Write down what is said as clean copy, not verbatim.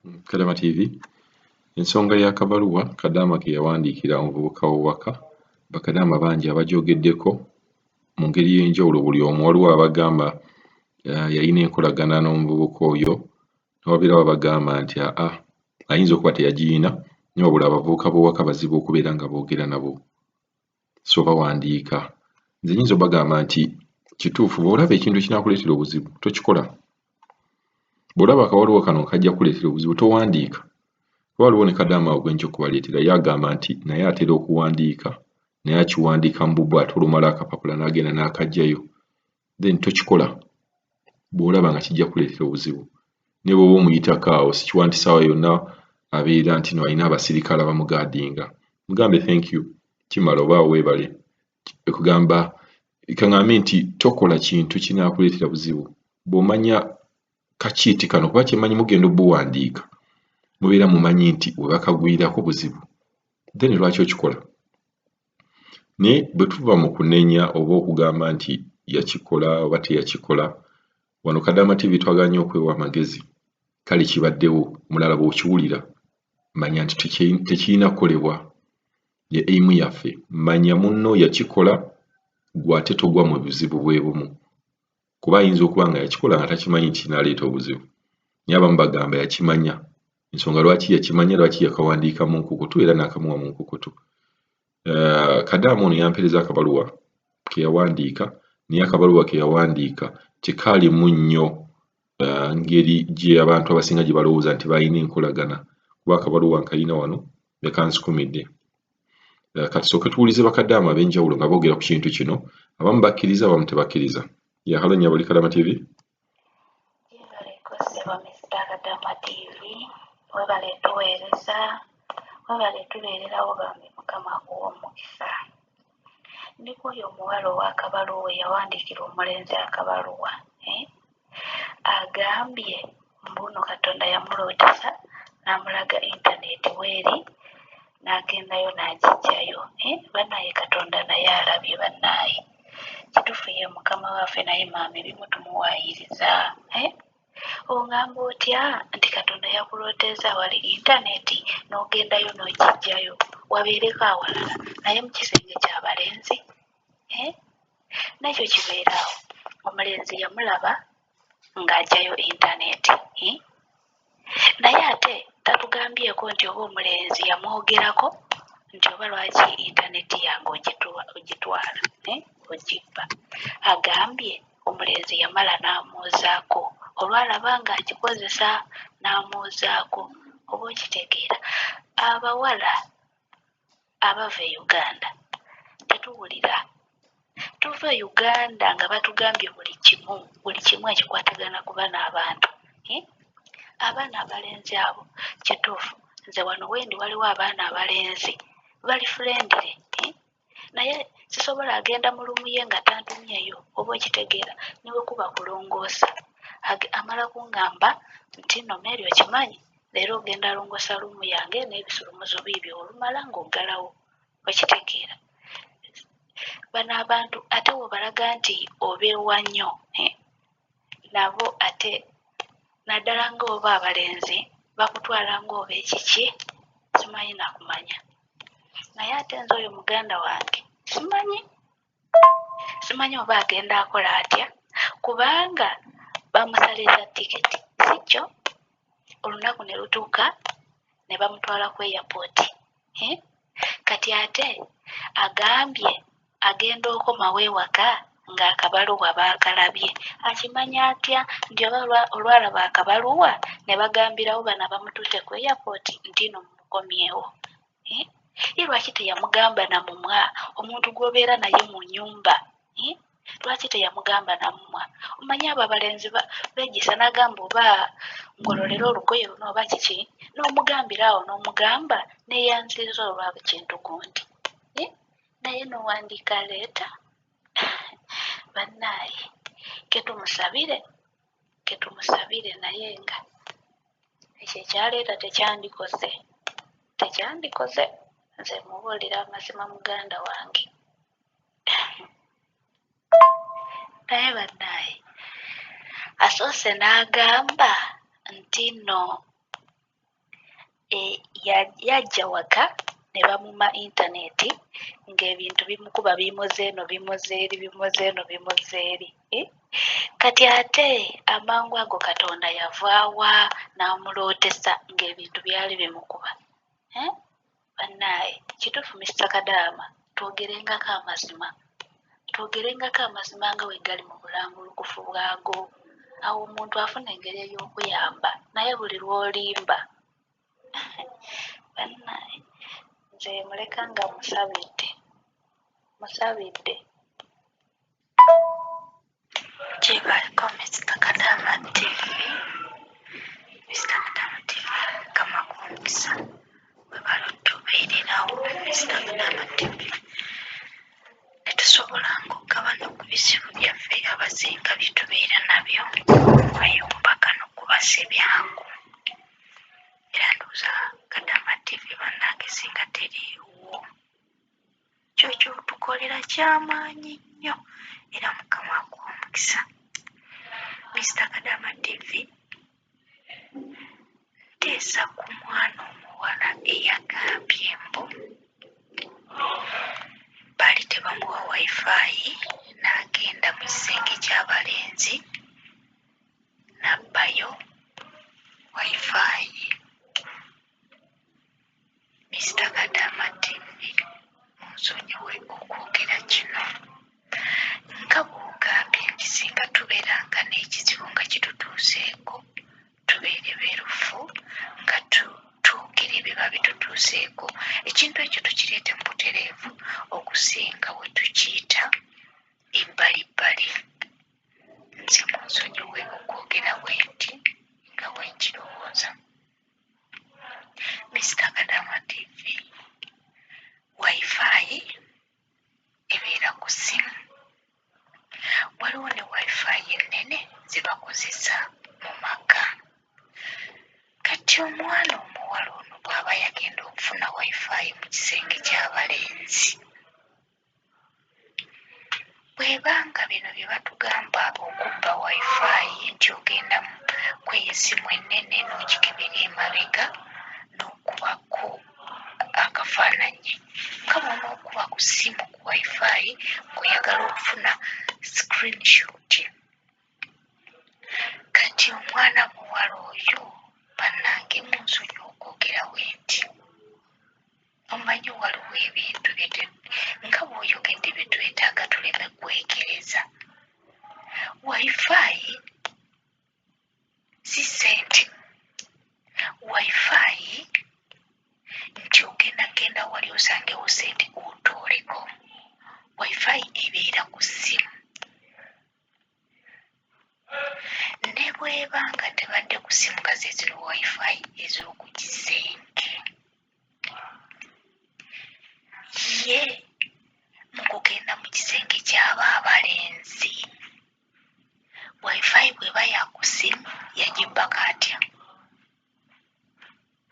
Kalema TV. Ensonga y'akabaluwa Kadaama ke yawandiikira omuvubuka w'owaka, bakadaama bangi abagyogeddeko mu ngeri y'enjawulo. Buli omu waliwo abagamba yalina enkolagana n'omuvubuka oyo, n'owabeerawo abagamba nti ayinza okuba teyagiyina, naye wabula abavubuka b'owaka bazibu okubeera nga boogera nabo, so bawandiika. Nze nyinza obagamba nti kituufu, bw'olaba ekintu kinaakuleetera obuzibu tokikola. Bw'olaba akabaluwa kano kajja kuleetera obuzibu towandiika. Waliwo ne Kadaama awo gwe nja okubaleetera, ye agamba nti naye atera okuwandiika, naye akiwandiika mu bubbo, ate olumala akapapula n'agenda n'akaggyayo, then tokikola bw'olaba nga kijja kuleetera obuzibu. Ne bw'oba omuyitako awo, sikiwandiisaawo yonna abeera nti no alina abasirikale abamugaadinga, mugambe thank you, kimala oba weebale. Ekugamba kaŋŋambe nti tokola kintu kinaakuleetera buzibu. Bw'omanya kakiiti kano kuba kyemmanyi mugenda obbuwandiika, mubeera mumanyi nti we bakagwirako buzibu, then lwaki okikola? Naye bwe tuva mu kunenya oba okugamba nti yakikola oba teyakikola, wano Kadaama TV twagala nnyo okwewa amagezi. Kale kibaddewo, omulala bw'okiwulira manya nti tekirina kukolebwa. Ye aimu yaffe, manya munno yakikola, gwe ate togwa mu buzibu bwe bumu, kuba ayinza okuba nga yakikola nga takimanyi nti kinaaleeta obuzibu. Naye abamu bagamba yakimanya. Ensonga lwaki yakimanya, lwaki yakawandiika mu nkukutu era n'akamuwa mu nkukutu. Kadaama ono yampeereza akabaluwa ke yawandiika, naye akabaluwa ke yawandiika tekaalimu nnyo ngeri gye abantu abasinga gye balowooza nti balina enkolagana, kuba akabaluwa nkalina wano ne kansukumidde. Kati tusooke tuwulize bakadaama ab'enjawulo nga boogera ku kintu kino, abamu bakkiriza abamu tebakkiriza. Halo nnyabuli Kadaama TV. Kadaama TV, webale tuweereza, webale tubeererawo bambi Mukama akuwa omukisa. Ndiko oyo omuwala ow'akabaluwa yawandiikira omulenzi akabaluwa, agambye mbuno Katonda yamulootesa n'amulaga intaneti weeri, n'agendayo n'agiggyayo. Bannaye Katonda naye alabye bannaye. Kituufu ye Mukama waffe, naye maama ebimu tumuwaayiriza. Ongamba otya nti Katonda yakulooteza wali intaneti n'ogendayo n'ogiggyayo, wabeereko awalala, naye mu kisenge ky'abalenzi? Nakyo kibeerawo. Omulenzi yamulaba ng'aggyayo intaneti, naye ate tatugambyeko nti oba omulenzi yamwogerako nti oba lwaki intaneti yange ogitwala ogibba. Agambye omulenzi yamala n'amuuzaako, olwalaba ng'agikozesa n'amuuzaako. Oba okitegeera, abawala abava e Uganda tetuwulira. Tuva e Uganda nga batugambye buli kimu ekikwatagana ku bana abantu. Abaana abalenzi abo kituufu, nze wano wendi waliwo abaana abalenzi bali friendly, naye sisobola agenda mu lumu ye nga tantumyeyo. Oba okitegeera, niwe kuba kulongoosa amala kungamba nti nno Mary okimanyi, leero ogenda alongoosa lumu yange n'ebisulumuzo biibyo, olumala ng'oggalawo. Okitegeera, bano abantu ate wobalaga nti obeewa nnyo, nabo ate naddala ng'oba abalenzi bakutwala ng'oba ekiki, simanyi nakumanya. Naye ate nze oyo muganda wange simanyi oba agenda akola atya, kubanga bamusaliza tiketi, sikyo? Olunaku ne lutuuka ne bamutwala ku airport. Kati ate agambye agenda okomawo ewaka ng'akabaluwa baakalabye. Akimanya atya nti oba olwalaba akabaluwa ne bagambirawo bano bamutuute ku airport nti no mumukomyewo? Ye lwaki teyamugamba namumwa, omuntu gw'obeera naye mu nnyumba? Lwaki teyamugamba namumwa? Omanyi abo abalenzi beegisa n'agamba oba ngololera olugoye luno oba kiki, n'omugambira awo n'omugamba neeyanziriza olwa kintu gundi, naye n'owandiika leeta. Bannaaye ketumusabire naye nga ekyo ekyaleeta tekyandikoze. Nze mubuulira amazima muganda wange. Naye bannaaye asoose n'agamba nti nno yajja waka ne bamuma intaneti ng'ebintu bimukuba bimuze eno bimuze eri kati ate amangu ago Katonda yavaawa n'amulootesa ng'ebintu byali bimukuba. Bannaaye kituufu Mr. Kadaama twogerengako amazima nga bwe gali mu bulambulukufu bwago. Awo omuntu afuna engeri ey'okuyamba naye buli lw'olimba bannaaye nze muleka nga musabidde kibaliko Mr. Kadaama TV. Mr. Kadaama TV kama kumukisa webala otubeererawo Mr. Kadaama TV netusobolanga okugabana ku bizibu byaffe abasinga byetubeera nabyo kweyomba kano kubasebyangu era ndowooza Kadaama TV bannange singa teriiwo kyokyo tukolera kyamaanyi nnyo era Mukama akuwa omukisa. Mr. Kadaama TV nteesa ku mwana omuwala eyagambye mbu baali tebamuwa wifi n'agenda mu kisenge ky'abalenzi n'abbayo wifi. Mr. Kadaama TV munsonyiwe okwogera kino nga bw'ogambye nti singa tubeeranga n'ekizibu nga kitutuuseeko tubeere beerufu nga twogera ebiba bitutuuseeko ekintu ekyo tukireete mu butereevu okusinga we tukiyita ebbalibbali. Nze munsonyiwe okwogera bwe nti nga bwe nkirowooza. Mr. Kadaama TV wifi ebeera ku ssimu, waliwo ne wifi ennene ze bakozesa mu maka. Kati omwana omuwala ono bw'aba yagenda okufuna wifi mu kisenge ky'abalenzi, bw'ebanga bino bye batugamba okubba wifi nti ogenda kw'esimu ennene n'ogikebera emabega n'okubako akafaananyi nga bw'onookuba ku ssimu ku wifi ng'oyagala okufuna screenshot. Kati omwana muwala oyo bannange munsonyiwa okwogera bwe nti omanyi waliwo ebintu nga bw'oyogedde bye twetaaga tuleme kwekereza. Wifi si ssente, wifi nti ogenda wali osangewo ssente otooleko. Wifi ebeera ku ssimu ne bw'ebanga tebadde ku ssimu nga ze zino wifi ez'oku kisenge, ye mu kugenda mu kisenge ky'abantu